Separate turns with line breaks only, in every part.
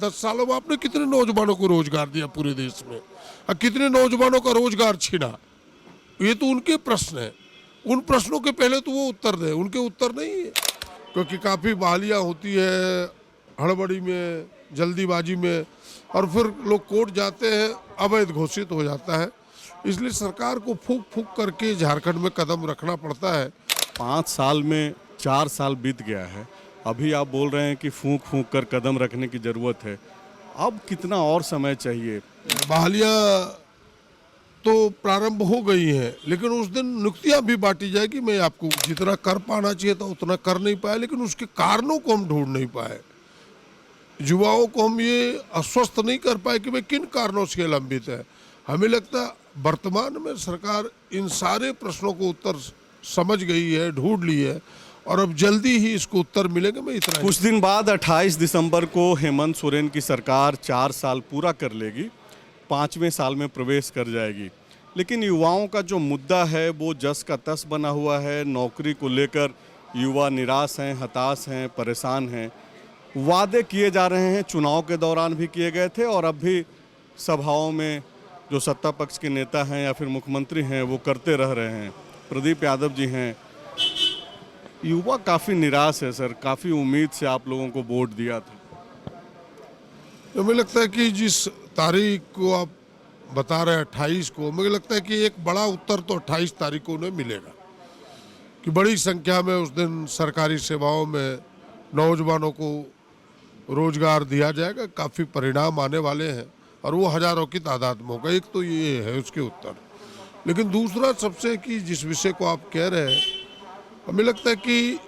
10 सालों में आपने कितने नौजवानों को रोजगार दिया पूरे देश में और कितने नौजवानों का रोजगार छीना? ये तो उनके प्रश्न है। उन प्रश्नों के पहले तो वो उत्तर दें, उनके उत्तर नहीं है। क्योंकि काफ़ी बहालियाँ होती है हड़बड़ी में, जल्दीबाजी में, और फिर लोग कोर्ट जाते हैं, अवैध घोषित हो जाता है। इसलिए सरकार को फूंक फूंक करके झारखंड में कदम रखना पड़ता है।
5 साल में 4 साल बीत गया है। अभी आप बोल रहे हैं कि फूंक फूंक कर कदम रखने की ज़रूरत है। अब कितना और समय चाहिए?
बहालियाँ तो प्रारंभ हो गई हैं, लेकिन उस दिन नियुक्तियां भी बांटी जाएगी। मैं आपको जितना कर पाना चाहिए था उतना कर नहीं पाया, लेकिन उसके कारणों को हम ढूंढ नहीं पाए। युवाओं को हम ये आश्वस्त नहीं कर पाए कि भाई किन कारणों से लंबित है। हमें लगता है वर्तमान में सरकार इन सारे प्रश्नों को उत्तर समझ गई है, ढूंढ ली है, और अब जल्दी ही इसको उत्तर मिलेंगे। मैं इतना
कुछ दिन बाद 28 दिसंबर को हेमंत सोरेन की सरकार 4 साल पूरा कर लेगी, 5वें साल में प्रवेश कर जाएगी। लेकिन युवाओं का जो मुद्दा है वो जस का तस बना हुआ है। नौकरी को लेकर युवा निराश हैं, हताश हैं, परेशान हैं। वादे किए जा रहे हैं, चुनाव के दौरान भी किए गए थे और अब भी सभाओं में जो सत्ता पक्ष के नेता हैं या फिर मुख्यमंत्री हैं वो करते रह रहे हैं। प्रदीप यादव जी हैं। युवा काफ़ी निराश है सर, काफ़ी उम्मीद से आप लोगों को वोट दिया था।
मुझे लगता है कि जिस तारीख को आप बता रहे हैं 28 को, मुझे लगता है कि एक बड़ा उत्तर तो 28 तारीख को उन्हें मिलेगा कि बड़ी संख्या में उस दिन सरकारी सेवाओं में नौजवानों को रोजगार दिया जाएगा। काफ़ी परिणाम आने वाले हैं और वो हजारों की तादाद में होगा। एक तो ये है उसके उत्तर। लेकिन दूसरा सबसे कि जिस विषय को आप कह रहे हैं, हमें लगता है कि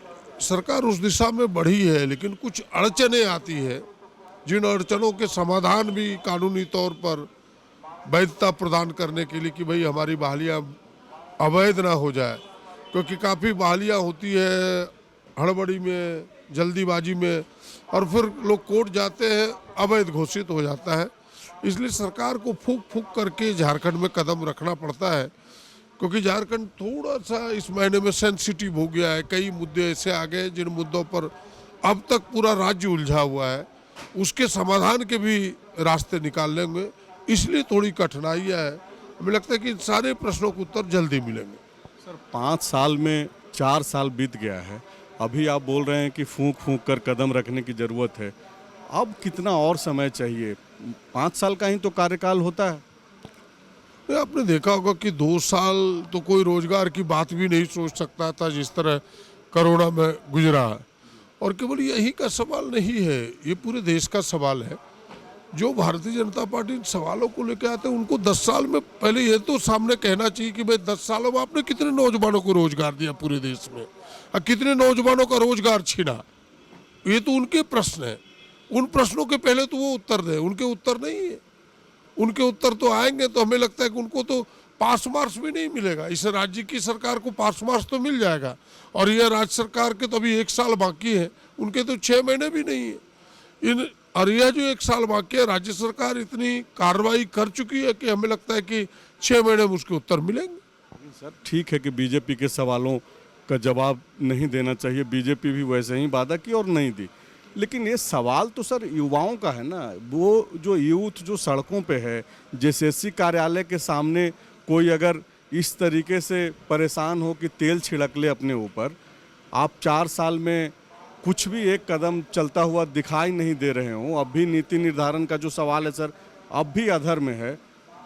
सरकार उस दिशा में बढ़ी है, लेकिन कुछ अड़चनें आती है, जिन अड़चनों के समाधान भी कानूनी तौर पर वैधता प्रदान करने के लिए कि भाई हमारी बहालियाँ अवैध ना हो जाए। क्योंकि काफ़ी बहालियाँ होती है हड़बड़ी में, जल्दीबाजी में, और फिर लोग कोर्ट जाते हैं, अवैध घोषित हो जाता है। इसलिए सरकार को फूंक फूंक करके झारखंड में कदम रखना पड़ता है। क्योंकि झारखंड थोड़ा सा इस महीने में सेंसिटिव हो गया है। कई मुद्दे ऐसे आ गए जिन मुद्दों पर अब तक पूरा राज्य उलझा हुआ है, उसके समाधान के भी रास्ते निकाल लेंगे। इसलिए थोड़ी कठिनाइयाँ है। हमें लगता है कि इन सारे प्रश्नों के उत्तर जल्दी मिलेंगे।
सर 5 साल में 4 साल बीत गया है। अभी आप बोल रहे हैं कि फूंक फूंक कर कदम रखने की ज़रूरत है। अब कितना और समय चाहिए? 5 साल का ही तो कार्यकाल होता है।
आपने देखा होगा कि 2 साल तो कोई रोजगार की बात भी नहीं सोच सकता था जिस तरह कोरोना में गुजरा। और केवल यही का सवाल नहीं है, ये पूरे देश का सवाल है। जो भारतीय जनता पार्टी इन सवालों को लेकर आते हैं उनको 10 साल में पहले ये तो सामने कहना चाहिए कि भाई 10 सालों में आपने कितने नौजवानों को रोजगार दिया पूरे देश में और कितने नौजवानों का रोजगार छीना? ये तो उनके प्रश्न है। उन प्रश्नों के पहले तो वो उत्तर दें, उनके उत्तर नहीं है। उनके उत्तर तो आएंगे तो हमें लगता है कि उनको तो पास मार्क्स भी नहीं मिलेगा। इस राज्य की सरकार को पास मार्क्स तो मिल जाएगा, और यह राज्य सरकार के तो अभी 1 साल बाकी है, उनके तो 6 महीने भी नहीं है। और यह जो 1 साल बाकी है, राज्य सरकार इतनी कार्रवाई कर चुकी है कि हमें लगता है कि 6 महीने में उसके उत्तर मिलेंगे।
सर ठीक है कि बीजेपी के सवालों का जवाब नहीं देना चाहिए, बीजेपी भी वैसे ही वादा की और नहीं दी। लेकिन ये सवाल तो सर युवाओं का है ना। वो जो यूथ जो सड़कों पे है, जेसीसी कार्यालय के सामने कोई अगर इस तरीके से परेशान हो कि तेल छिड़क ले अपने ऊपर, आप 4 साल में कुछ भी एक कदम चलता हुआ दिखाई नहीं दे रहे हों, अब भी नीति निर्धारण का जो सवाल है सर अब भी अधर में है,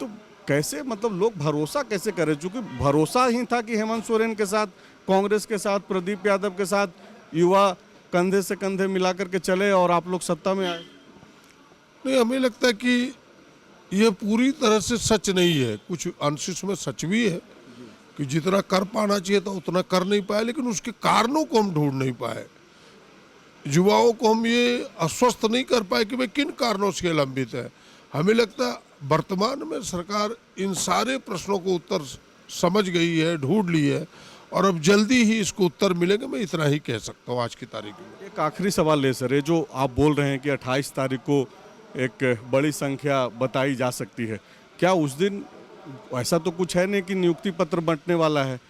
तो कैसे मतलब लोग भरोसा कैसे करें? चूँकि भरोसा ही था कि हेमंत सोरेन के साथ, कांग्रेस के साथ, प्रदीप यादव के साथ युवा कंधे से कंधे मिलाकर के चले और आप लोग सत्ता में आए।
नहीं, हमें लगता है कि ये पूरी तरह से सच नहीं है। कुछ अंश इसमें सच भी है कि जितना कर पाना चाहिए था उतना कर नहीं पाए, लेकिन उसके कारणों को हम ढूंढ नहीं पाए। युवाओं को हम ये आश्वस्त नहीं कर पाए कि भाई किन कारणों से लंबित है। हमें लगता है वर्तमान में सरकार इन सारे प्रश्नों को उत्तर समझ गई है, ढूंढ ली है, और अब जल्दी ही इसको उत्तर मिलेंगे। मैं इतना ही कह सकता हूँ आज की तारीख में।
एक आखिरी सवाल है सर, ये जो आप बोल रहे हैं कि 28 तारीख को एक बड़ी संख्या बताई जा सकती है, क्या उस दिन ऐसा तो कुछ है नहीं कि नियुक्ति पत्र बंटने वाला है?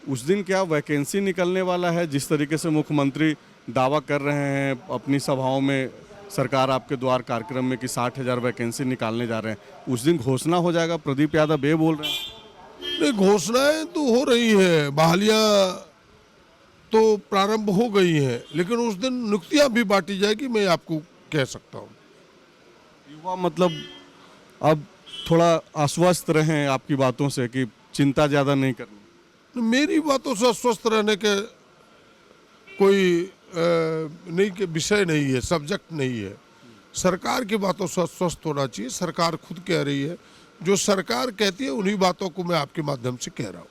उस दिन क्या वैकेंसी निकलने वाला है? जिस तरीके से मुख्यमंत्री दावा कर रहे हैं अपनी सभाओं में सरकार आपके द्वार कार्यक्रम में कि 60,000 वैकेंसी निकालने जा रहे हैं, उस दिन घोषणा हो जाएगा? प्रदीप यादव ये बोल रहे हैं।
नहीं, घोषणाएं तो हो रही है, बहालियां तो प्रारंभ हो गई हैं, लेकिन उस दिन नियुक्तियां भी बांटी जाएगी, मैं आपको कह सकता हूं।
युवा मतलब अब थोड़ा आश्वस्त रहें आपकी बातों से कि चिंता ज़्यादा नहीं करनी।
मेरी बातों से अस्वस्थ रहने के कोई नहीं के विषय नहीं है, सब्जेक्ट नहीं है। सरकार की बातों से अस्वस्थ होना चाहिए। सरकार खुद कह रही है, जो सरकार कहती है उन्हीं बातों को मैं आपके माध्यम से कह रहा हूँ।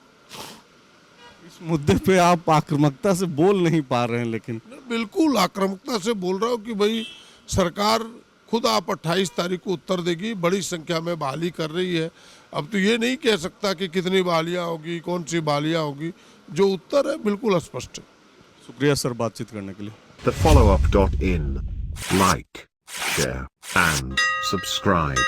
इस मुद्दे पे आप आक्रामकता से बोल नहीं पा रहे हैं, लेकिन
बिल्कुल आक्रामकता से बोल रहा हूँ कि भाई सरकार खुद आप 28 तारीख को उत्तर देगी, बड़ी संख्या में बहाली कर रही है। अब तो ये नहीं कह सकता कि कितनी बहालियाँ होगी, कौन सी बहालियाँ होगी, जो उत्तर है बिल्कुल स्पष्ट है।
शुक्रिया सर बातचीत करने के लिए।
The followup.in. Like, share, and subscribe.